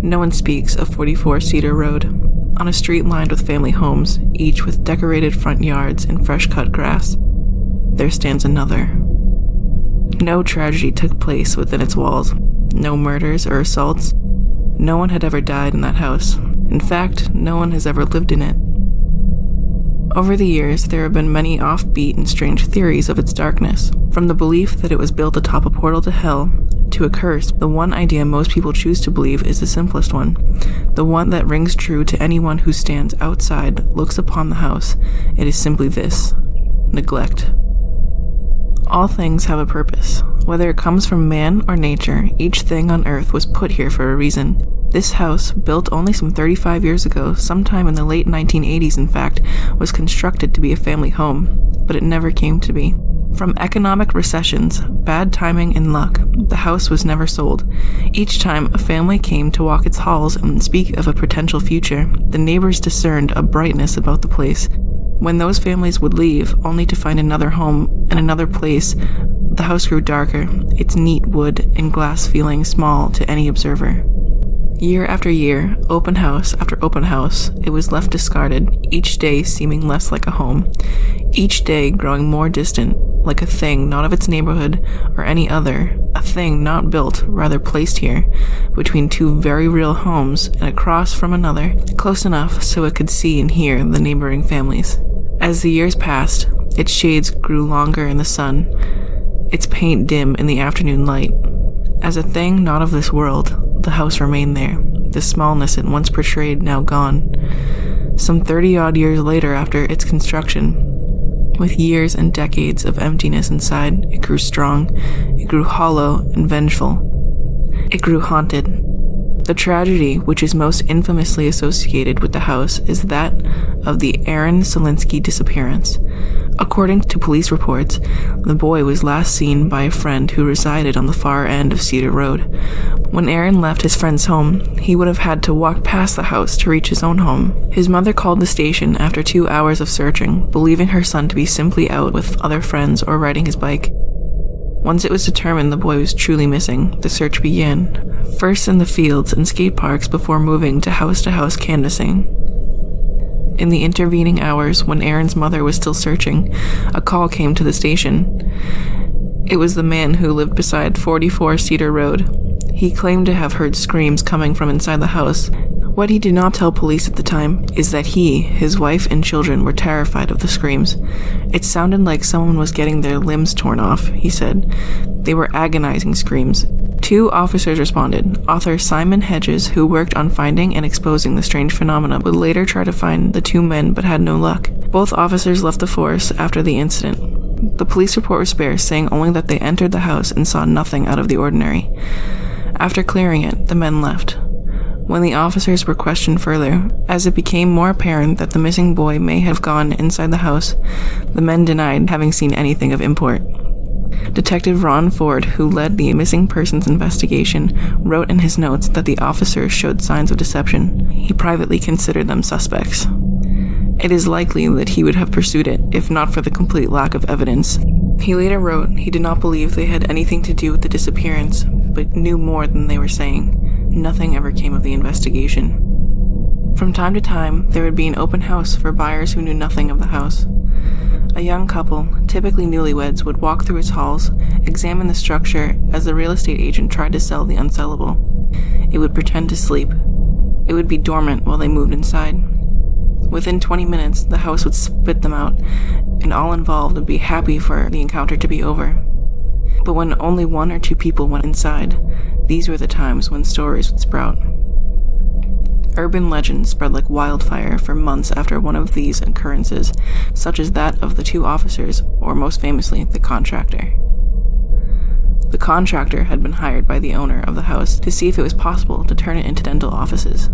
No one speaks of 44 Cedar Road. On a street lined with family homes, each with decorated front yards and fresh-cut grass, there stands another. No tragedy took place within its walls. No murders or assaults. No one had ever died in that house. In fact, no one has ever lived in it. Over the years, there have been many offbeat and strange theories of its darkness. From the belief that it was built atop a portal to hell, to a curse, the one idea most people choose to believe is the simplest one. The one that rings true to anyone who stands outside, looks upon the house. It is simply this: neglect. All things have a purpose. Whether it comes from man or nature, each thing on earth was put here for a reason. This house, built only some 35 years ago, sometime in the late 1980s in fact, was constructed to be a family home, but it never came to be. From economic recessions, bad timing, and luck, the house was never sold. Each time a family came to walk its halls and speak of a potential future, the neighbors discerned a brightness about the place. When those families would leave, only to find another home and another place, the house grew darker, its neat wood and glass feeling small to any observer. Year after year, open house after open house, it was left discarded, each day seeming less like a home, each day growing more distant, like a thing not of its neighborhood or any other, a thing not built, rather placed here, between two very real homes and across from another, close enough so it could see and hear the neighboring families. As the years passed, its shades grew longer in the sun, its paint dim in the afternoon light. As a thing not of this world, the house remained there, the smallness it once portrayed now gone. Some 30-odd years later after its construction, with years and decades of emptiness inside, it grew strong, it grew hollow and vengeful. It grew haunted. The tragedy which is most infamously associated with the house is that of the Aaron Selinsky disappearance. According to police reports, the boy was last seen by a friend who resided on the far end of Cedar Road. When Aaron left his friend's home, he would have had to walk past the house to reach his own home. His mother called the station after 2 hours of searching, believing her son to be simply out with other friends or riding his bike. Once it was determined the boy was truly missing, the search began, first in the fields and skate parks before moving to house canvassing. In the intervening hours, when Aaron's mother was still searching, a call came to the station. It was the man who lived beside 44 Cedar Road. He claimed to have heard screams coming from inside the house. What he did not tell police at the time is that he, his wife, and children were terrified of the screams. It sounded like someone was getting their limbs torn off, he said. They were agonizing screams. 2 officers responded. Author Simon Hedges, who worked on finding and exposing the strange phenomena, would later try to find the 2 men but had no luck. Both officers left the force after the incident. The police report was sparse, saying only that they entered the house and saw nothing out of the ordinary. After clearing it, the men left. When the officers were questioned further, as it became more apparent that the missing boy may have gone inside the house, the men denied having seen anything of import. Detective Ron Ford, who led the missing persons investigation, wrote in his notes that the officers showed signs of deception. He privately considered them suspects. It is likely that he would have pursued it, if not for the complete lack of evidence. He later wrote he did not believe they had anything to do with the disappearance, but knew more than they were saying. Nothing ever came of the investigation. From time to time, there would be an open house for buyers who knew nothing of the house. A young couple, typically newlyweds, would walk through its halls, examine the structure as the real estate agent tried to sell the unsellable. It would pretend to sleep. It would be dormant while they moved inside. Within 20 minutes, the house would spit them out, and all involved would be happy for the encounter to be over. But when only 1 or 2 people went inside, these were the times when stories would sprout. Urban legends spread like wildfire for months after one of these occurrences, such as that of the 2 officers, or most famously, the contractor. The contractor had been hired by the owner of the house to see if it was possible to turn it into dental offices.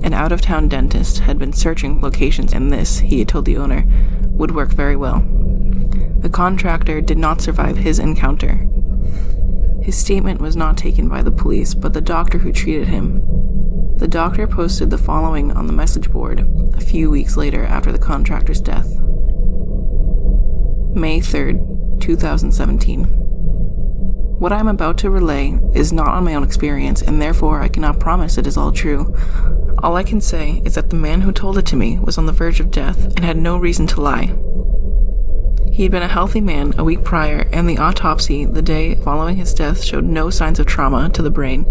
An out-of-town dentist had been searching locations, and this, he had told the owner, would work very well. The contractor did not survive his encounter. His statement was not taken by the police, but the doctor who treated him. The doctor posted the following on the message board a few weeks later after the contractor's death. May 3rd, 2017. What I am about to relay is not on my own experience, and therefore I cannot promise it is all true. All I can say is that the man who told it to me was on the verge of death and had no reason to lie. He had been a healthy man a week prior, and the autopsy the day following his death showed no signs of trauma to the brain.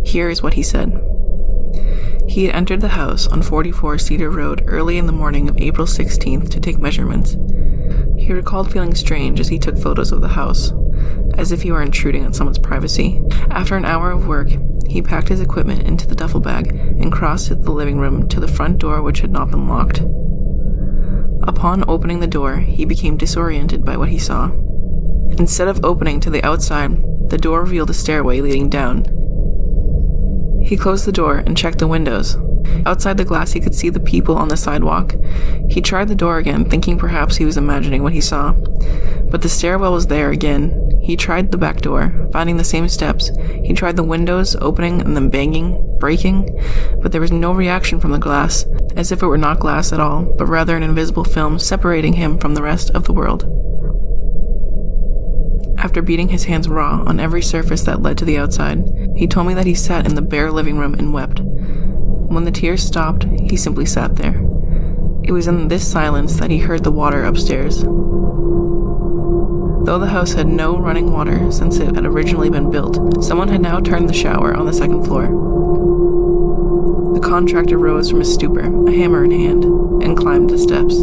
Here is what he said. He had entered the house on 44 Cedar Road early in the morning of April 16th to take measurements. He recalled feeling strange as he took photos of the house, as if he were intruding on someone's privacy. After an hour of work, he packed his equipment into the duffel bag and crossed the living room to the front door, which had not been locked. Upon opening the door, he became disoriented by what he saw. Instead of opening to the outside, the door revealed a stairway leading down. He closed the door and checked the windows. Outside the glass, he could see the people on the sidewalk. He tried the door again, thinking perhaps he was imagining what he saw. But the stairwell was there again. He tried the back door, finding the same steps. He tried the windows, opening and then banging, breaking, but there was no reaction from the glass, as if it were not glass at all, but rather an invisible film separating him from the rest of the world. After beating his hands raw on every surface that led to the outside, he told me that he sat in the bare living room and wept. When the tears stopped, he simply sat there. It was in this silence that he heard the water upstairs. Though the house had no running water since it had originally been built, someone had now turned the shower on the second floor. The contractor rose from his stupor, a hammer in hand, and climbed the steps.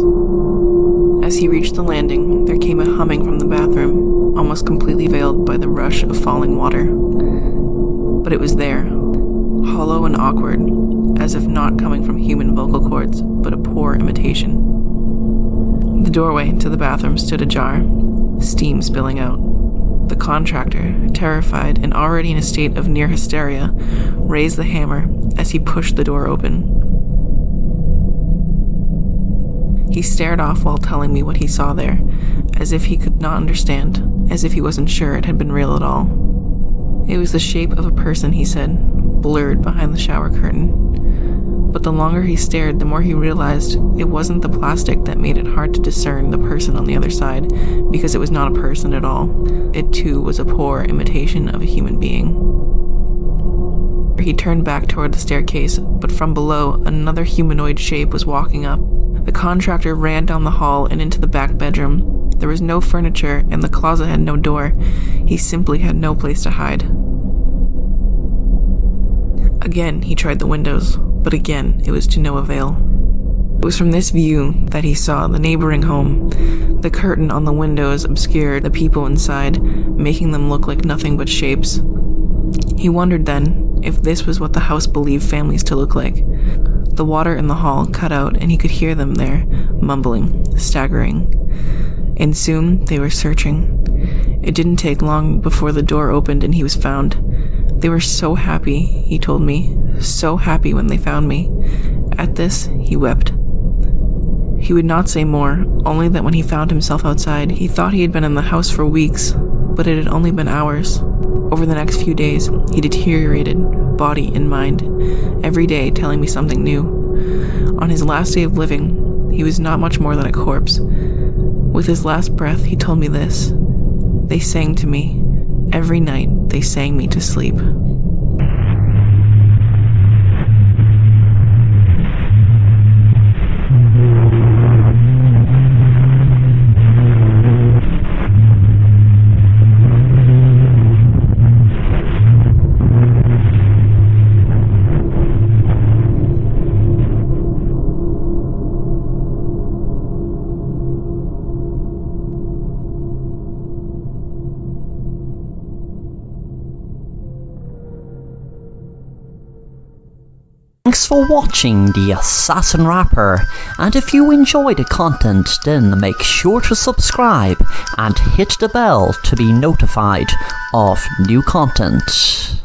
As he reached the landing, there came a humming from the bathroom, almost completely veiled by the rush of falling water. But it was there, hollow and awkward, as if not coming from human vocal cords, but a poor imitation. The doorway to the bathroom stood ajar, steam spilling out. The contractor, terrified and already in a state of near hysteria, raised the hammer as he pushed the door open. He stared off while telling me what he saw there, as if he could not understand, as if he wasn't sure it had been real at all. It was the shape of a person, he said, blurred behind the shower curtain. But the longer he stared, the more he realized it wasn't the plastic that made it hard to discern the person on the other side, because it was not a person at all. It too was a poor imitation of a human being. He turned back toward the staircase, but from below, another humanoid shape was walking up. The contractor ran down the hall and into the back bedroom. There was no furniture, and the closet had no door. He simply had no place to hide. Again, he tried the windows, but again, it was to no avail. It was from this view that he saw the neighboring home. The curtain on the windows obscured the people inside, making them look like nothing but shapes. He wondered then if this was what the house believed families to look like. The water in the hall cut out, and he could hear them there, mumbling, staggering. And soon they were searching. It didn't take long before the door opened and he was found. They were so happy, he told me, so happy when they found me. At this, he wept. He would not say more, only that when he found himself outside, he thought he had been in the house for weeks, but it had only been hours. Over the next few days, he deteriorated, body and mind, every day telling me something new. On his last day of living, he was not much more than a corpse. With his last breath, he told me this. They sang to me. Every night, they sang me to sleep. Thanks for watching The Assassin Rapper, and if you enjoy the content, then make sure to subscribe and hit the bell to be notified of new content.